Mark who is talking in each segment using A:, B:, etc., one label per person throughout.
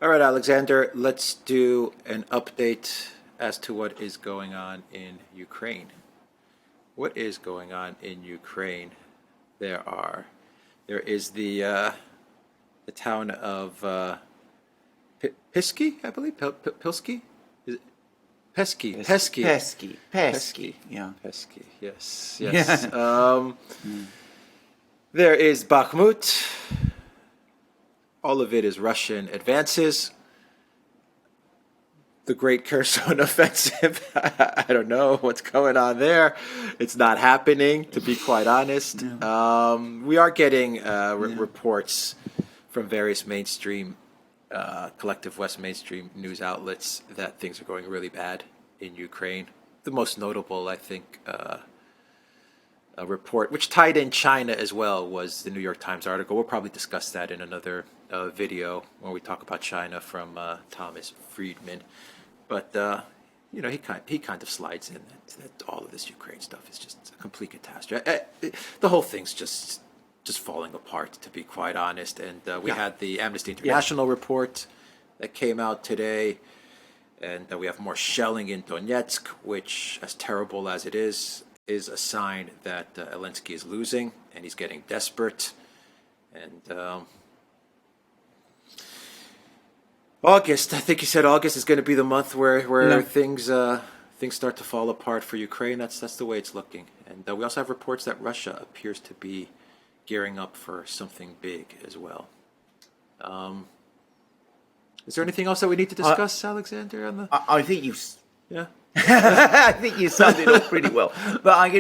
A: All right, Alexander, let's do an update as to what is going on in Ukraine. What is going on in Ukraine? There is the town of Pisky, I believe, Pilsky? Is it? Pesky.
B: Yeah.
A: Pesky, yes,
B: Yeah.
A: yes. There is Bakhmut. All of it is Russian advances. The Great Kherson Offensive. I don't know what's going on there. It's not happening, to be quite honest. We are getting reports from various mainstream, collective West mainstream news outlets that things are going really bad in Ukraine. The most notable, I think, a report, which tied in China as well, was the New York Times article. We'll probably discuss that in another video when we talk about China from Thomas Friedman. But he kind of slides in that all of this Ukraine stuff is just a complete catastrophe. The whole thing's just falling apart, to be quite honest. And we had the Amnesty International report that came out today, and we have more shelling in Donetsk, which, as terrible as it is a sign that Zelensky is losing and he's getting desperate. And August, I think you said August is going to be the month where things start to fall apart for Ukraine. That's the way it's looking. And we also have reports that Russia appears to be gearing up for something big as well. Is there anything else that we need to discuss, Alexander?
B: I think you.
A: Yeah.
B: I think you summed it up pretty well. But I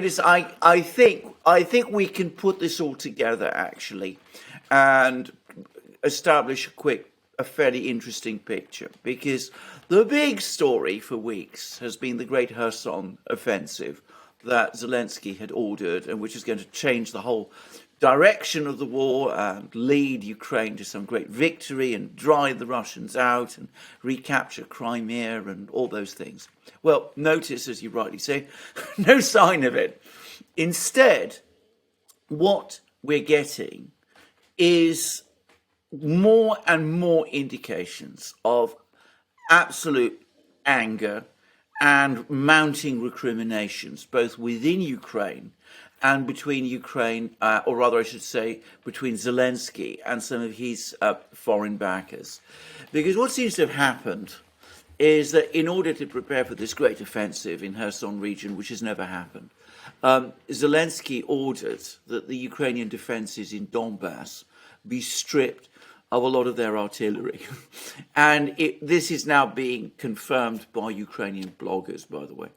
B: think we can put this all together actually, and establish a fairly interesting picture, because the big story for weeks has been the Great Kherson Offensive that Zelensky had ordered, and which is going to change the whole direction of the war and lead Ukraine to some great victory and drive the Russians out and recapture Crimea and all those things. Well, notice, as you rightly say, no sign of it. Instead, what we're getting is more and more indications of absolute anger and mounting recriminations, both within Ukraine and between Ukraine, or rather I should say, between Zelensky and some of his foreign backers. Because what seems to have happened is that in order to prepare for this great offensive in Kherson region, which has never happened, Zelensky ordered that the Ukrainian defenses in Donbass be stripped of a lot of their artillery. And this is now being confirmed by Ukrainian bloggers, by the way.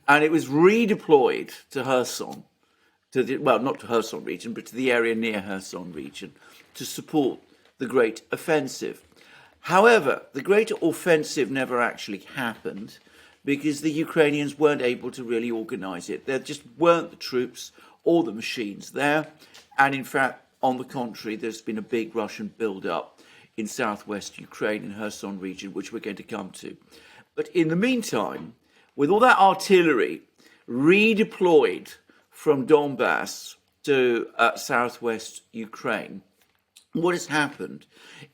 B: And it was redeployed to Kherson, not to Kherson region, but to the area near Kherson region, to support the Great Offensive. However, the Great Offensive never actually happened because the Ukrainians weren't able to really organize it. There just weren't the troops or the machines there. And in fact, on the contrary, there's been a big Russian build-up in southwest Ukraine and Kherson region, which we're going to come to. But in the meantime, with all that artillery redeployed from Donbass to southwest Ukraine, what has happened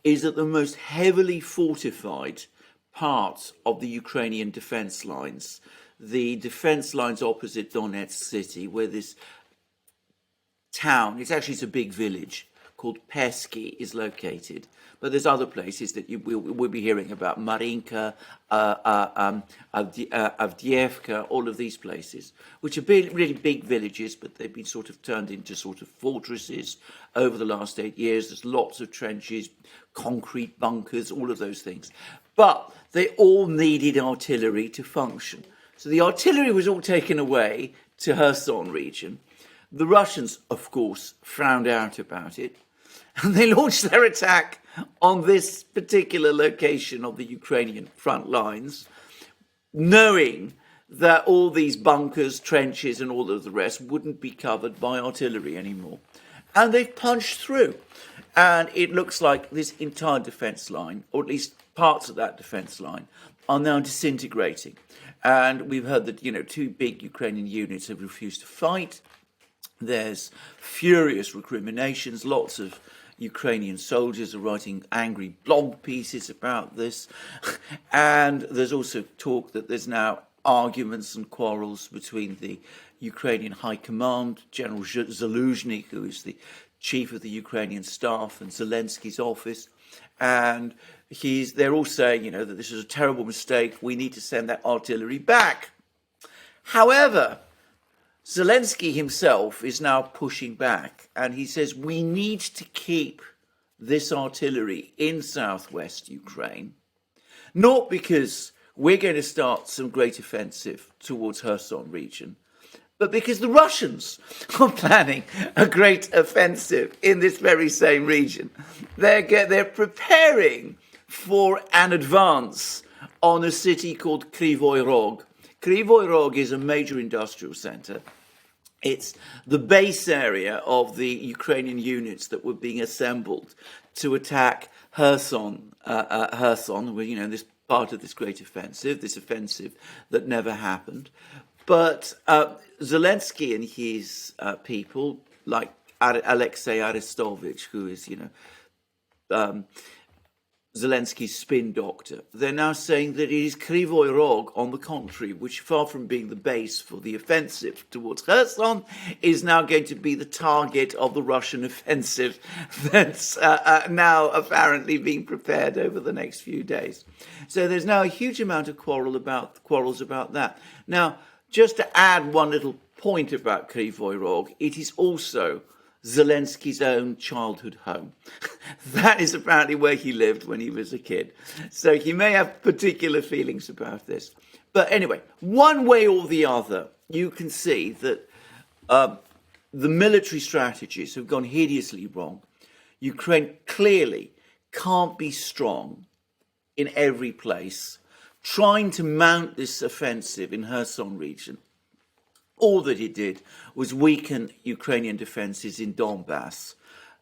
B: is that the most heavily fortified parts of the Ukrainian defense lines, the defense lines opposite Donetsk city, where this town, it's a big village called Pesky, is located. But there's other places that we'll be hearing about, Marinka, Avdiivka, all of these places, which are really big villages, but they've been sort of turned into sort of fortresses over the last 8 years. There's lots of trenches, concrete bunkers, all of those things. But they all needed artillery to function. So the artillery was all taken away to Kherson region. The Russians, of course, found out about it, and they launched their attack on this particular location of the Ukrainian front lines, knowing that all these bunkers, trenches, and all of the rest wouldn't be covered by artillery anymore. And they've punched through. And it looks like this entire defence line, or at least parts of that defence line, are now disintegrating. And we've heard that, two big Ukrainian units have refused to fight. There's furious recriminations, lots of, Ukrainian soldiers are writing angry blog pieces about this. And there's also talk that there's now arguments and quarrels between the Ukrainian High Command, General Zelensky, who is the chief of the Ukrainian staff, and Zelensky's office. And they're all saying, you know, that this is a terrible mistake. We need to send that artillery back. However, Zelensky himself is now pushing back, and he says we need to keep this artillery in southwest Ukraine, not because we're going to start some great offensive towards Kherson region, but because the Russians are planning a great offensive in this very same region. They're preparing for an advance on a city called Kryvyi Rog. Kryvyi Rog is a major industrial center. It's the base area of the Ukrainian units that were being assembled to attack Kherson, you know, this part of this great offensive, this offensive that never happened. But Zelensky and his people, like Alexei Arestovich, who is, you know, Zelensky's spin doctor, they're now saying that it is Kryvyi Rog, on the contrary, which, far from being the base for the offensive towards Kherson, is now going to be the target of the Russian offensive that's now apparently being prepared over the next few days. So there's now a huge amount of quarrels about that. Now, just to add one little point about Kryvyi Rog, it is also Zelensky's own childhood home. That is apparently where he lived when he was a kid. So he may have particular feelings about this. But anyway, one way or the other, you can see that the military strategies have gone hideously wrong. Ukraine clearly can't be strong in every place. Trying to mount this offensive in Kherson region, all that it did was weaken Ukrainian defences in Donbass.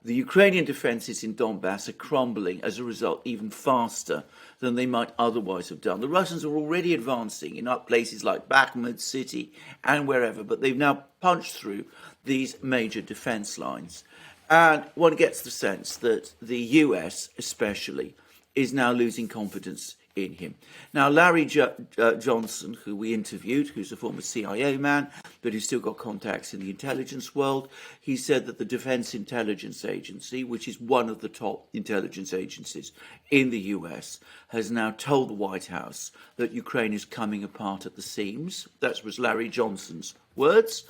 B: The Ukrainian defences in Donbass are crumbling as a result even faster than they might otherwise have done. The Russians are already advancing in places like Bakhmut city and wherever, but they've now punched through these major defence lines. And one gets the sense that the US especially is now losing confidence in him. Now, Larry Johnson, who we interviewed, who's a former CIA man, but who's still got contacts in the intelligence world, he said that the Defense Intelligence Agency, which is one of the top intelligence agencies in the US, has now told the White House that Ukraine is coming apart at the seams. That was Larry Johnson's words.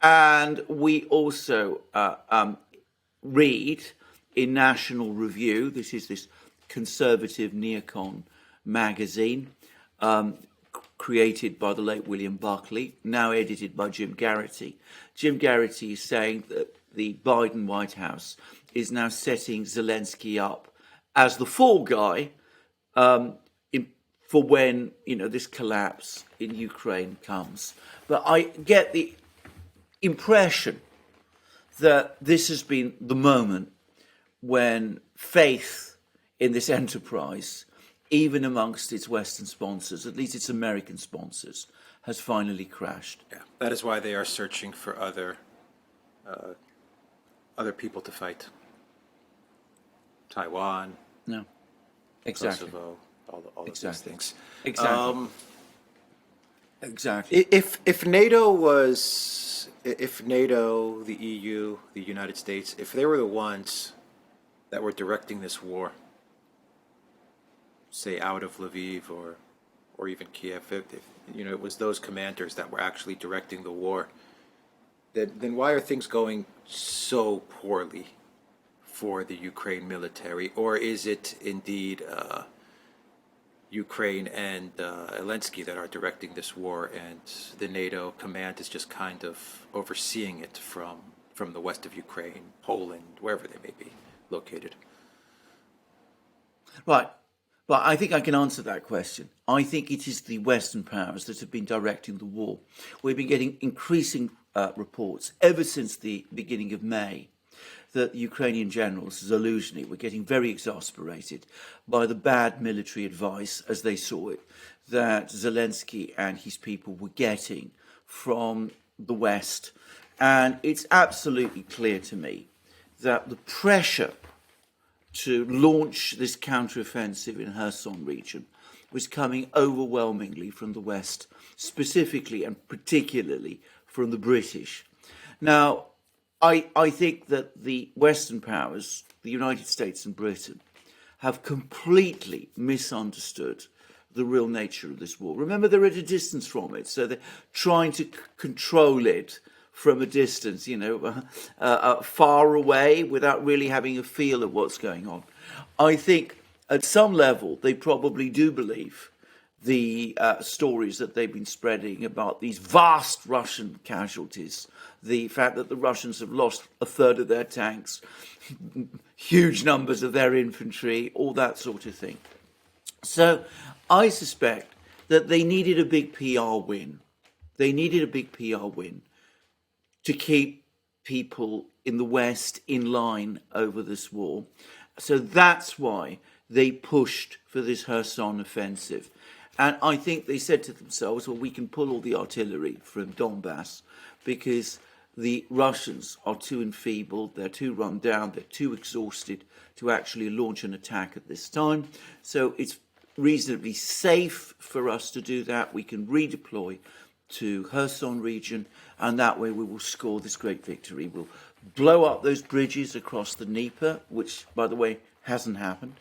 B: And we also read in National Review, this is this conservative neocon magazine, created by the late William Buckley, now edited by Jim Garrity. Jim Garrity is saying that the Biden White House is now setting Zelensky up as the fall guy for when, you know, this collapse in Ukraine comes. But I get the impression that this has been the moment when faith in this enterprise, even amongst its Western sponsors, at least its American sponsors, has finally crashed.
A: Yeah, that is why they are searching for other people to fight. Taiwan,
B: No, exactly.
A: Kosovo, all of
B: Exactly.
A: these things.
B: Exactly. Exactly.
A: If NATO, the EU, the United States, if they were the ones that were directing this war, say out of Lviv or even Kiev, if you know, it was those commanders that were actually directing the war, then why are things going so poorly for the Ukraine military? Or is it indeed Ukraine and Zelensky that are directing this war, and the NATO command is just kind of overseeing it from the west of Ukraine, Poland, wherever they may be located?
B: Right. But I think I can answer that question. I think it is the Western powers that have been directing the war. We've been getting increasing reports ever since the beginning of May that Ukrainian generals, Zelensky, were getting very exasperated by the bad military advice, as they saw it, that Zelensky and his people were getting from the West. And it's absolutely clear to me that the pressure to launch this counteroffensive in Kherson region was coming overwhelmingly from the West, specifically and particularly from the British. Now, I think that the Western powers, the United States and Britain, have completely misunderstood the real nature of this war. Remember, they're at a distance from it, so they're trying to control it from a distance, far away, without really having a feel of what's going on. I think at some level they probably do believe the stories that they've been spreading about these vast Russian casualties, the fact that the Russians have lost a third of their tanks, huge numbers of their infantry, all that sort of thing. So I suspect that they needed a big PR win. They needed a big PR win to keep people in the West in line over this war. So that's why they pushed for this Kherson offensive. And I think they said to themselves, well, we can pull all the artillery from Donbass because the Russians are too enfeebled, they're too run down, they're too exhausted to actually launch an attack at this time. So it's reasonably safe for us to do that. We can redeploy to Kherson region, and that way we will score this great victory. We'll blow up those bridges across the Dnieper, which, by the way, hasn't happened.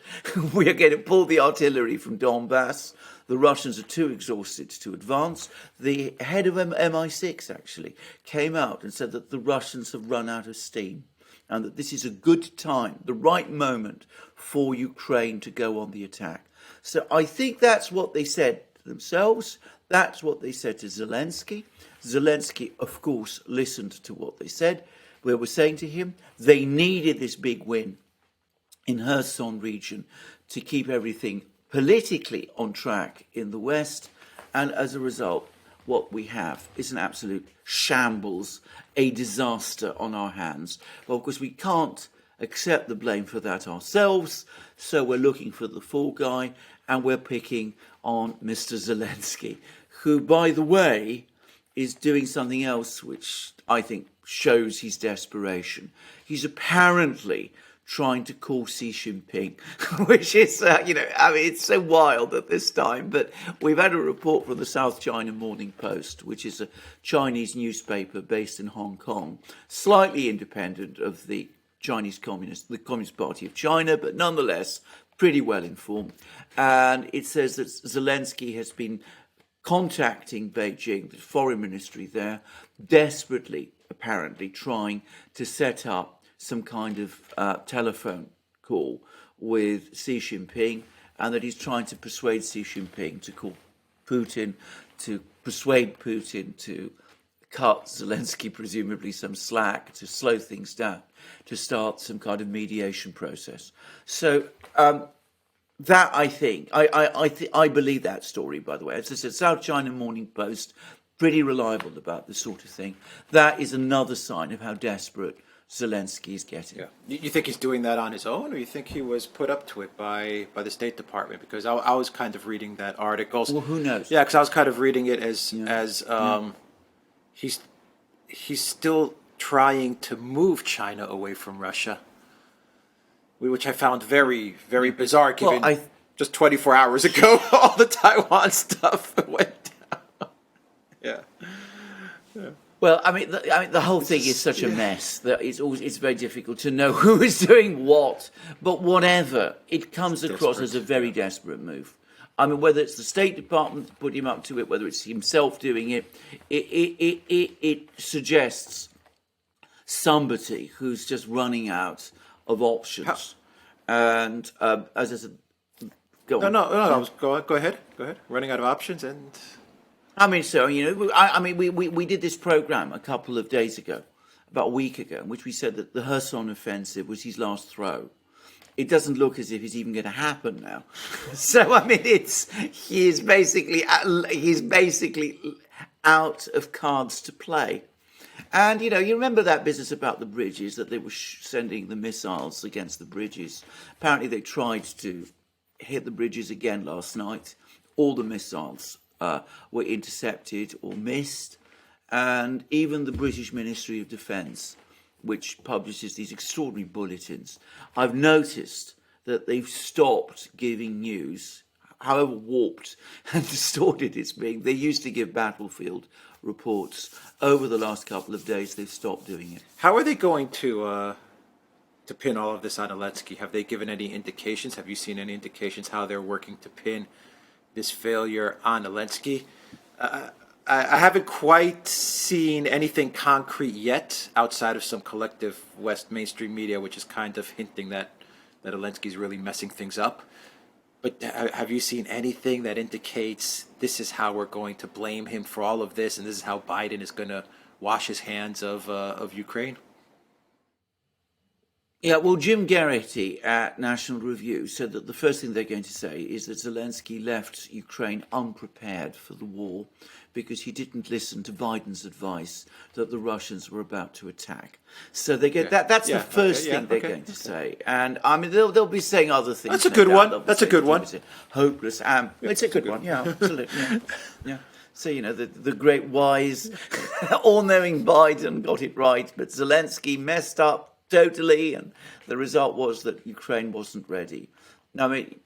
B: We are going to pull the artillery from Donbass. The Russians are too exhausted to advance. The head of MI6 actually came out and said that the Russians have run out of steam and that this is a good time, the right moment for Ukraine to go on the attack. So I think that's what they said to themselves. That's what they said to Zelensky. Zelensky, of course, listened to what they said. We were saying to him they needed this big win in Kherson region to keep everything politically on track in the West. And as a result, what we have is an absolute shambles, a disaster on our hands. Well, of course, we can't accept the blame for that ourselves, so we're looking for the fall guy, and we're picking on Mr. Zelensky, who, by the way, is doing something else which I think shows his desperation. He's apparently trying to call Xi Jinping, which is, it's so wild at this time. But we've had a report from the South China Morning Post, which is a Chinese newspaper based in Hong Kong, slightly independent of the Communist Party of China, but nonetheless pretty well informed. And it says that Zelensky has been contacting Beijing, the foreign ministry there, desperately, apparently, trying to set up some kind of telephone call with Xi Jinping, and that he's trying to persuade Xi Jinping to call Putin, to persuade Putin to cut Zelensky presumably some slack, to slow things down, to start some kind of mediation process. So that, I think, I believe that story, by the way. As I said, South China Morning Post, pretty reliable about this sort of thing. That is another sign of how desperate Zelensky is getting.
A: Yeah. You think he's doing that on his own, or you think he was put up to it by the State Department? Because I was kind of reading that article.
B: Well, who knows?
A: Yeah, because I was kind of reading it as he's still trying to move China away from Russia, which I found very, very bizarre, given just 24 hours ago all the Taiwan stuff went down. Yeah.
B: Well, the whole thing is such a mess that it's very difficult to know who is doing what. But whatever, it comes across as a very desperate move. I mean, whether it's the State Department that put him up to it, whether it's himself doing it, it suggests somebody who's just running out of options. And as I said, go on.
A: No. Go ahead. Running out of options and.
B: I mean, so, we did this program a couple of days ago, about a week ago, in which we said that the Kherson offensive was his last throw. It doesn't look as if it's even going to happen now. So, I mean, he's basically out of cards to play. And, you remember that business about the bridges, that they were sending the missiles against the bridges. Apparently they tried to hit the bridges again last night. All the missiles were intercepted or missed, and even the British Ministry of Defence, which publishes these extraordinary bulletins, I've noticed that they've stopped giving news, however warped and distorted it's being. They used to give battlefield reports. Over the last couple of days, they've stopped doing it.
A: How are they going to pin all of this on Zelensky? Have they given any indications? Have you seen any indications how they're working to pin this failure on Zelensky? I haven't quite seen anything concrete yet outside of some collective West mainstream media, which is kind of hinting that Zelensky's really messing things up. But have you seen anything that indicates this is how we're going to blame him for all of this, and this is how Biden is going to wash his hands of Ukraine?
B: Yeah, well, Jim Garrity at National Review said that the first thing they're going to say is that Zelensky left Ukraine unprepared for the war because he didn't listen to Biden's advice that the Russians were about to attack. So they get that's the first thing they're going to say. And I mean, they'll be saying other things.
A: That's a good one. That's a good one.
B: Hopeless. It's a good one. Yeah, absolutely. Yeah. So, you know, the great wise, all-knowing Biden got it right, but Zelensky messed up totally, and the result was that Ukraine wasn't ready. Now, I mean,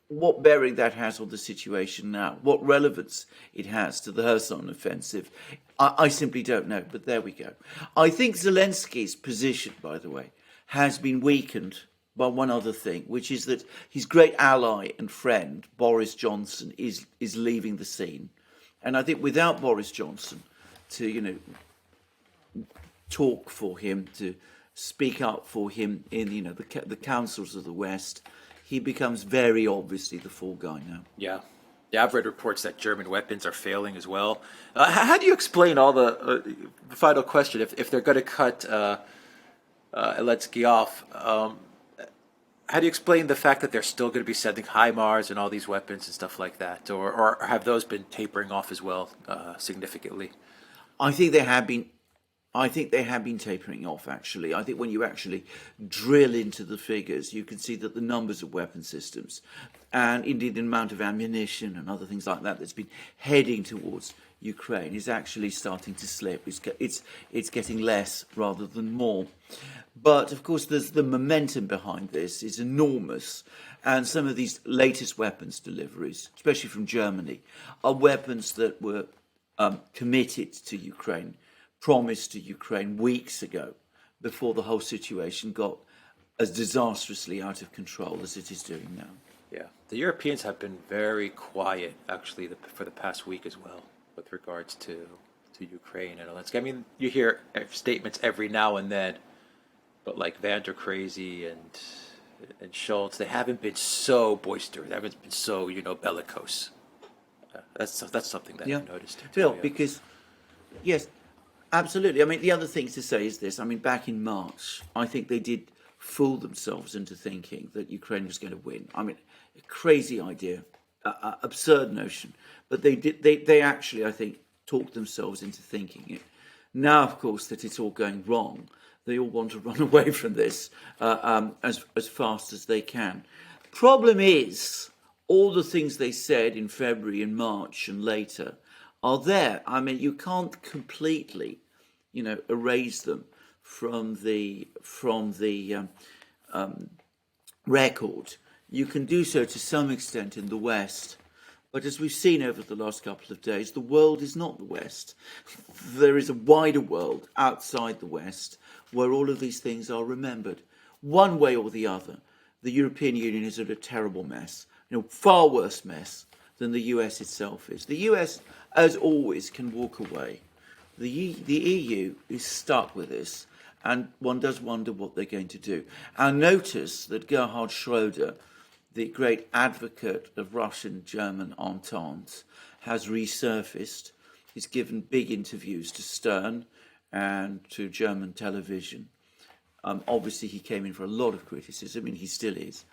B: what bearing that has on the situation now, what relevance it has to the Kherson offensive, I simply don't know, but there we go. I think Zelensky's position, by the way, has been weakened by one other thing, which is that his great ally and friend, Boris Johnson, is leaving the scene. And I think without Boris Johnson to, you know, talk for him, to speak up for him in, you know, the councils of the West, he becomes very obviously the fall guy now.
A: Yeah. Yeah, I've read reports that German weapons are failing as well. How do you explain all the final question, if they're going to cut Zelensky off, how do you explain the fact that they're still going to be sending HIMARS and all these weapons and stuff like that? Or have those been tapering off as well significantly?
B: I think they have been tapering off, actually. I think when you actually drill into the figures, you can see that the numbers of weapon systems and indeed the amount of ammunition and other things like that that's been heading towards Ukraine is actually starting to slip. It's getting less rather than more. But, of course, there's the momentum behind this is enormous. And some of these latest weapons deliveries, especially from Germany, are weapons that were committed to Ukraine, promised to Ukraine weeks ago, before the whole situation got as disastrously out of control as it is doing now.
A: Yeah, the Europeans have been very quiet, actually, for the past week as well, with regards to Ukraine and Zelensky. I mean, you hear statements every now and then, but like Van der Crazy and Schultz, they haven't been so boisterous. They haven't been so, you know, bellicose. That's something that I've noticed.
B: Phil, because, yes, absolutely. I mean, the other thing to say is this. I mean, back in March, I think they did fool themselves into thinking that Ukraine was going to win. I mean, a crazy idea, absurd notion. But they actually, I think, talked themselves into thinking it. Now, of course, that it's all going wrong, they all want to run away from this as fast as they can. Problem is, all the things they said in February and March and later are there. I mean, you can't completely, you know, erase them from the record. You can do so to some extent in the West. But as we've seen over the last couple of days, the world is not the West. There is a wider world outside the West where all of these things are remembered. One way or the other, the European Union is in a terrible mess, you know, far worse mess than the US itself is. The US, as always, can walk away. The EU is stuck with this, and one does wonder what they're going to do. And notice that Gerhard Schreder, the great advocate of Russian-German entente, has resurfaced. He's given big interviews to Stern and to German television. Obviously, he came in for a lot of criticism, and he still is.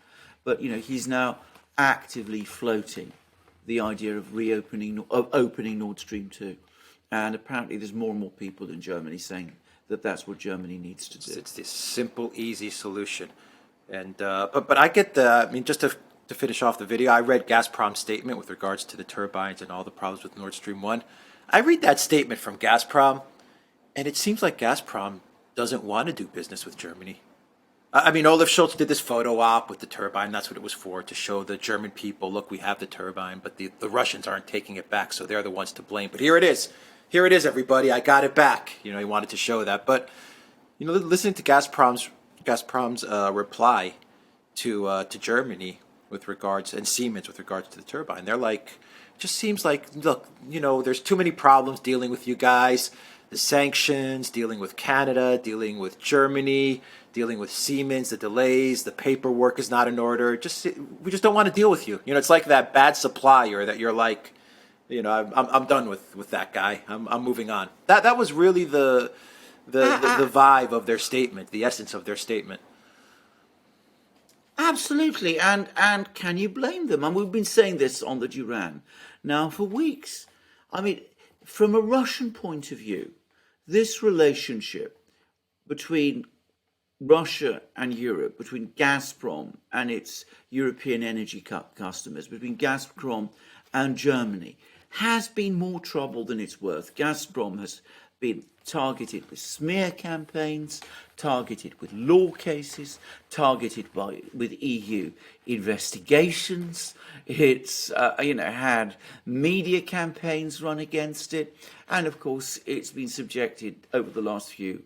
B: But, you know, he's now actively floating the idea of opening Nord Stream 2. And apparently there's more and more people in Germany saying that that's what Germany needs to do.
A: It's this simple, easy solution. And but I get I mean, just to finish off the video, I read Gazprom's statement with regards to the turbines and all the problems with Nord Stream 1. I read that statement from Gazprom, and it seems like Gazprom doesn't want to do business with Germany. I mean, Olaf Scholz did this photo op with the turbine. That's what it was for, to show the German people, look, we have the turbine, but the Russians aren't taking it back, so they're the ones to blame. But here it is. Here it is, everybody. I got it back. You know, he wanted to show that. But, you know, listening to Gazprom's reply to Germany with regards, and Siemens with regards to the turbine, they're like, just seems like, look, you know, there's too many problems dealing with you guys. The sanctions, dealing with Canada, dealing with Germany, dealing with Siemens, the delays, the paperwork is not in order. We just don't want to deal with you. You know, it's like that bad supplier that you're like, you know, I'm done with that guy. I'm moving on. That was really the vibe of their statement, the essence of their statement.
B: Absolutely, and can you blame them? And we've been saying this on the Duran now for weeks. I mean, from a Russian point of view, this relationship between Russia and Europe, between Gazprom and its European energy customers, between Gazprom and Germany, has been more trouble than it's worth. Gazprom has been targeted with smear campaigns, targeted with law cases, targeted with EU investigations. It's had media campaigns run against it, and of course it's been subjected over the last few